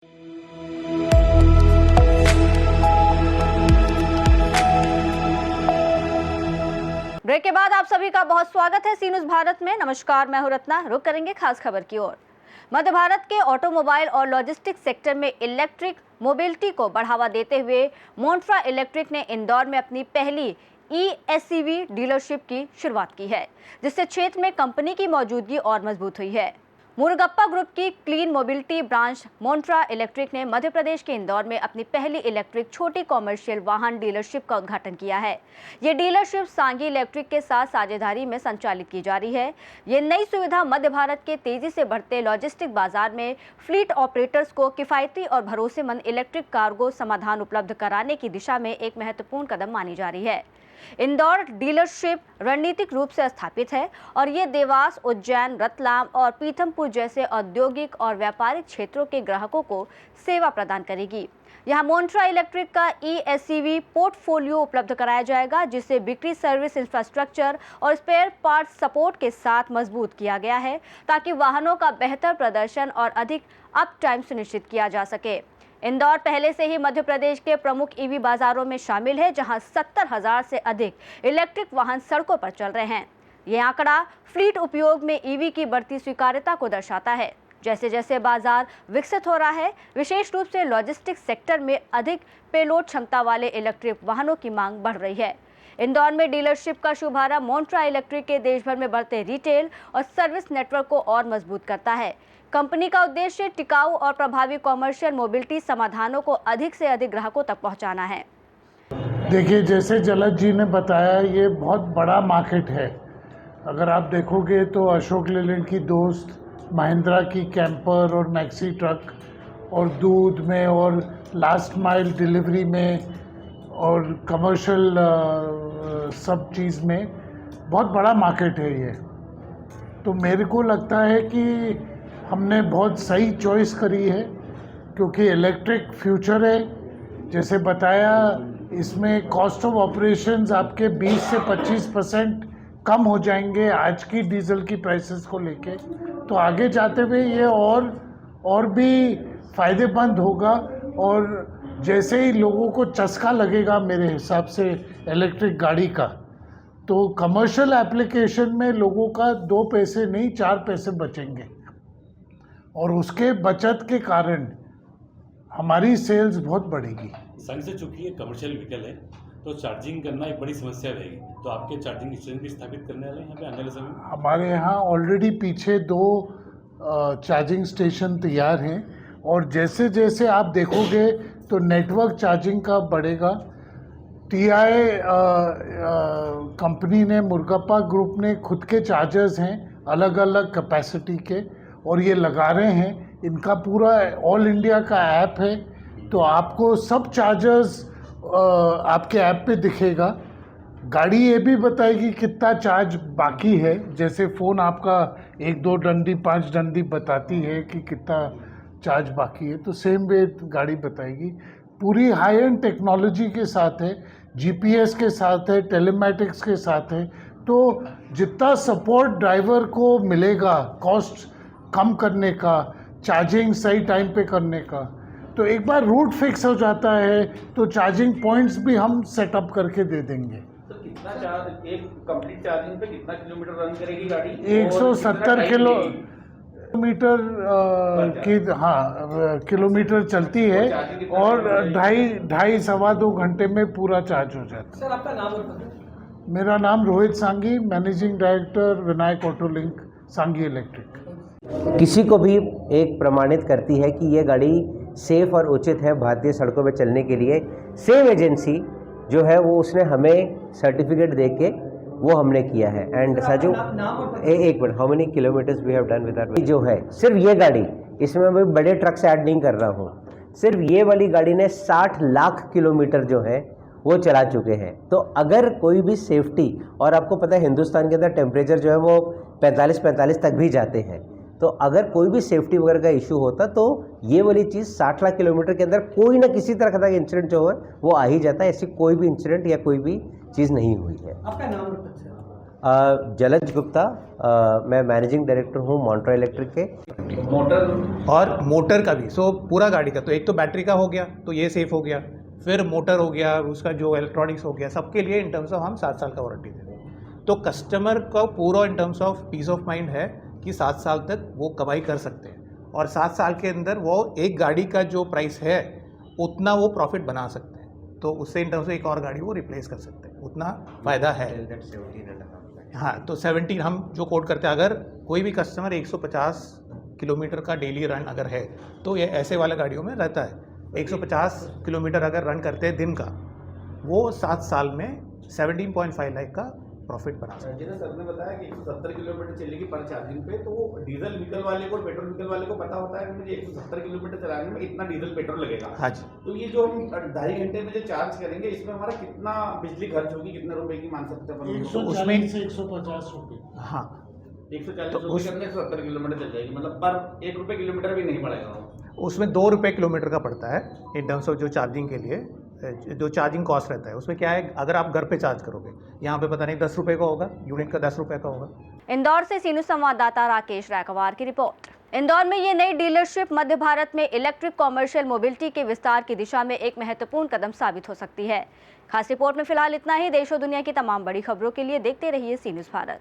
Break के बाद आप सभी का बहुत स्वागत है सी न्यूज़ भारत में। नमस्कार, मैं हूं रत्ना। रुक करेंगे खास खबर की ओर। मध्य भारत के ऑटोमोबाइल और लॉजिस्टिक्स सेक्टर में इलेक्ट्रिक मोबिलिटी को बढ़ावा देते हुए मोन्ट्रा इलेक्ट्रिक ने इंदौर में अपनी पहली ई-एससीवी डीलरशिप की शुरुआत की है, जिससे क्षेत्र में कंपनी की मौजूदगी और मजबूत हुई है। मुरुगप्पा ग्रुप की क्लीन मोबिलिटी ब्रांच मोन्ट्रा इलेक्ट्रिक ने मध्य प्रदेश के इंदौर में अपनी पहली इलेक्ट्रिक छोटी कॉमर्शियल वाहन डीलरशिप का उद्घाटन किया है। ये डीलरशिप सांगी इलेक्ट्रिक के साथ साझेदारी में संचालित की जा रही है। ये नई सुविधा मध्य भारत के तेजी से बढ़ते लॉजिस्टिक बाजार में फ्लीट ऑपरेटर्स को किफायती और भरोसेमंद इलेक्ट्रिक कार्गो समाधान उपलब्ध कराने की दिशा में एक महत्वपूर्ण कदम मानी जा रही है। इंदौर डीलरशिप रणनीतिक रूप से स्थापित है और ये देवास, उज्जैन, रतलाम और पीथमपुर जैसे औद्योगिक और व्यापारिक क्षेत्रों के ग्राहकों को सेवा प्रदान करेगी। यहाँ मोन्ट्रा इलेक्ट्रिक का ई-एससीवी पोर्टफोलियो उपलब्ध कराया जाएगा, जिसे बिक्री, सर्विस, इंफ्रास्ट्रक्चर और स्पेयर पार्ट्स सपोर्ट के साथ मजबूत किया गया है, ताकि वाहनों का बेहतर प्रदर्शन और अधिक अप टाइम सुनिश्चित किया जा सके। इंदौर पहले से ही मध्य प्रदेश के प्रमुख ईवी बाजारों में शामिल है, जहां 70,000 से अधिक इलेक्ट्रिक वाहन सड़कों पर चल रहे हैं। ये आंकड़ा फ्लीट उपयोग में ईवी की बढ़ती स्वीकार्यता को दर्शाता है। जैसे जैसे बाजार विकसित हो रहा है, विशेष रूप से लॉजिस्टिक्स सेक्टर में अधिक पेलोड क्षमता वाले इलेक्ट्रिक वाहनों की मांग बढ़ रही है। इंदौर में डीलरशिप का शुभारंभ मोन्ट्रा इलेक्ट्रिक के देश भर में बढ़ते रिटेल और सर्विस नेटवर्क को और मजबूत करता है। कंपनी का उद्देश्य टिकाऊ और प्रभावी कॉमर्शियल मोबिलिटी समाधानों को अधिक से अधिक ग्राहकों तक पहुंचाना है। देखिए, जैसे जलज जी ने बताया, ये बहुत बड़ा मार्केट है। अगर आप देखोगे तो अशोक लेलैंड की दोस्त, महिंद्रा की कैंपर और मैक्सी ट्रक, और दूध में और लास्ट माइल डिलीवरी में और कमर्शियल सब चीज़ में बहुत बड़ा मार्केट है ये। तो मेरे को लगता है कि हमने बहुत सही चॉइस करी है, क्योंकि इलेक्ट्रिक फ्यूचर है। जैसे बताया, इसमें कॉस्ट ऑफ ऑपरेशंस आपके 20 से 25% कम हो जाएंगे आज की डीजल की प्राइसेस को लेके। तो आगे जाते हुए ये और भी फ़ायदेमंद होगा। और जैसे ही लोगों को चस्का लगेगा मेरे हिसाब से इलेक्ट्रिक गाड़ी का, तो कमर्शियल एप्लीकेशन में लोगों का 2 पैसे नहीं 4 पैसे बचेंगे, और उसके बचत के कारण हमारी सेल्स बहुत बढ़ेगी। संघ से चूंकि ये कमर्शियल व्हीकल है, तो चार्जिंग करना एक बड़ी समस्या रहेगी। तो आपके चार्जिंग स्टेशन भी स्थापित करने वाले हैं यहाँ पे आने वाले समय में? हमारे यहाँ ऑलरेडी पीछे 2 चार्जिंग स्टेशन तैयार हैं, और जैसे जैसे आप देखोगे तो नेटवर्क चार्जिंग का बढ़ेगा। TI कंपनी ने, मुरुगप्पा ग्रुप ने खुद के चार्जर्स हैं अलग अलग कैपेसिटी के, और ये लगा रहे हैं। इनका पूरा ऑल इंडिया का ऐप है, तो आपको सब चार्जर्स आपके ऐप पे दिखेगा। गाड़ी ये भी बताएगी कितना चार्ज बाकी है। जैसे फ़ोन आपका 1-2 डंडी 5 डंडी बताती है कि कितना चार्ज बाकी है, तो सेम वे गाड़ी बताएगी। पूरी हाई एंड टेक्नोलॉजी के साथ है, GPS के साथ है, टेलीमेटिक्स के साथ है। तो जितना सपोर्ट ड्राइवर को मिलेगा कॉस्ट कम करने का, चार्जिंग सही टाइम पे करने का, तो एक बार रूट फिक्स हो जाता है तो चार्जिंग पॉइंट्स भी हम सेटअप करके दे देंगे। तो कितना चार्ज, एक कंप्लीट चार्जिंग पे कितना किलोमीटर रन करेगी गाड़ी? 170 किलोमीटर की किलोमीटर चलती है, और 2.5-2 घंटे में पूरा चार्ज हो जाता है। सर, आपका नाम और पता? मेरा नाम रोहित सांगी, managing director Vinayak auto link, सांगी इलेक्ट्रिक। किसी को भी एक प्रमाणित करती है कि ये गाड़ी सेफ़ और उचित है भारतीय सड़कों पे चलने के लिए। सेम एजेंसी जो है वो उसने हमें सर्टिफिकेट दे के वो हमने किया है। एंड साजू, एक minute, how many kilometres we have done with our जो है, सिर्फ ये गाड़ी, इसमें मैं बड़े ट्रक से ऐड नहीं कर रहा हूँ, सिर्फ ये वाली गाड़ी ने 60 लाख किलोमीटर जो है वो चला चुके हैं। तो अगर कोई भी सेफ्टी, और आपको पता है हिंदुस्तान के अंदर टेम्परेचर जो है वो 45 तक भी जाते हैं, तो अगर कोई भी सेफ्टी वगैरह का इशू होता तो ये वाली चीज़ 60 लाख किलोमीटर के अंदर कोई ना किसी तरह का इंसिडेंट जो है वो आ ही जाता है। ऐसी कोई भी इंसिडेंट या कोई भी चीज़ नहीं हुई है। आपका नाम? जलज गुप्ता, मैं मैनेजिंग डायरेक्टर हूँ मॉन्ट्रा इलेक्ट्रिक के। मोटर और मोटर का भी पूरा गाड़ी का, तो एक तो बैटरी का हो गया, तो ये सेफ हो गया, फिर मोटर हो गया, उसका जो इलेक्ट्रॉनिक्स हो गया, सबके लिए इन टर्म्स ऑफ हम 7 साल का वारंटी दे रहे हैं। तो कस्टमर का पूरा in terms of peace of mind है कि 7 साल तक वो कमाई कर सकते हैं और 7 साल के अंदर वो एक गाड़ी का जो प्राइस है उतना वो प्रॉफिट बना सकते हैं, तो उससे इन टर्म्स ऑफ एक और गाड़ी वो रिप्लेस कर सकते हैं, उतना फ़ायदा है। हाँ, तो 17 हम जो कोट करते हैं, अगर कोई भी कस्टमर 150 किलोमीटर का डेली रन अगर है तो ये ऐसे वाले गाड़ियों में रहता है। 150 किलोमीटर अगर रन करते हैं दिन का, वो 7 साल में 17.5 लाख का प्रॉफिट बना सकते हैं। जैसे सर ने बताया कि 170 किलोमीटर चलेगी पर चार्जिंग पे, तो वो डीजल व्हीकल वाले को और पेट्रोल व्हीकल वाले को पता होता है कि मुझे 170 किलोमीटर चलाने में इतना डीजल पेट्रोल लगेगा। हाँ जी। तो ये जो हम 2.5 घंटे में जो चार्ज करेंगे, इसमें हमारा कितना बिजली खर्च होगी, कितने रुपए की मान सकते हैं? 140 से 150 रुपये। हाँ, 140 रुपये के अंदर 170 किलोमीटर चल जाएगी, मतलब पर 1 रुपये किलोमीटर भी नहीं पड़ेगा। उसमें 2 रुपये किलोमीटर का पड़ता है इन टर्म्स ऑफ जो चार्जिंग के लिए, जो चार्जिंग कॉस्ट रहता है उसमें क्या है, अगर आप घर पे चार्ज करोगे यहाँ पे पता नहीं 10 रुपये का होगा, यूनिट का 10 रुपये का होगा। इंदौर से सीनू संवाददाता राकेश रायकवार की रिपोर्ट। इंदौर में ये नई डीलरशिप मध्य भारत में इलेक्ट्रिक कॉमर्शियल मोबिलिटी के विस्तार की दिशा में एक महत्वपूर्ण कदम साबित हो सकती है। खास रिपोर्ट में फिलहाल इतना ही। देश और दुनिया की तमाम बड़ी खबरों के लिए देखते रहिए सी न्यूज़ भारत।